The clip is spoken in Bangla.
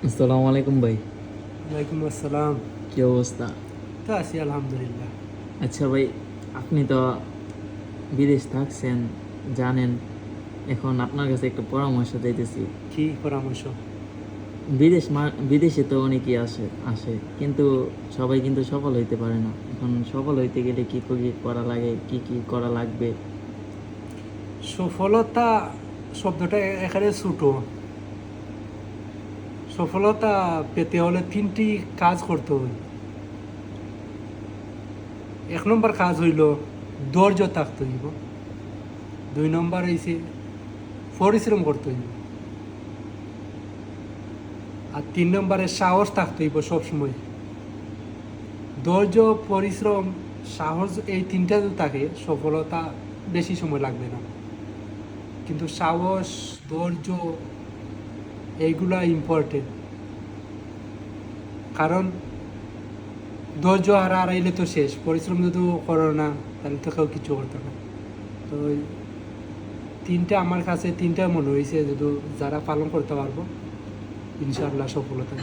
আসসালামু আলাইকুম ভাই। ওয়ালাইকুম আসসালাম। কি অবস্থা? তো আছি আলহামদুলিল্লাহ। আচ্ছা ভাই, আপনি তো বিদেশ থাকছেন, জানেন। এখন আপনার কাছে একটা পরামর্শ চাইতেছি। কি পরামর্শ? বিদেশে তো অনেকেই আসে আসে কিন্তু সবাই কিন্তু সফল হইতে পারে না। এখন সফল হইতে গেলে কি কি করা লাগে, কি কি করা লাগবে? সফলতা শব্দটা এখানে ছোটো। সফলতা পেতে হলে 3টি কাজ করতে হয়। 1 নম্বর কাজ হইল ধৈর্য থাকতে হইব। 2 নম্বর হইছে পরিশ্রম করতে হইব। আর 3 নম্বরে সাহস থাকতে হইব সবসময়। ধৈর্য, পরিশ্রম, সাহস, এই 3টা যদি থাকে সফলতা বেশি সময় লাগবে না। কিন্তু সাহস, ধৈর্য এইগুলা ইম্পর্টেন্ট। কারণ ধৈর্য হারাইলে তো শেষ, পরিশ্রম যদি করো না তাহলে তো কেউ কিছু করতে না। তো ওই 3টা আমার কাছে 3টা মনে হয়েছে, যদি যারা পালন করতে পারবো ইনশাআল্লাহ সফলতা।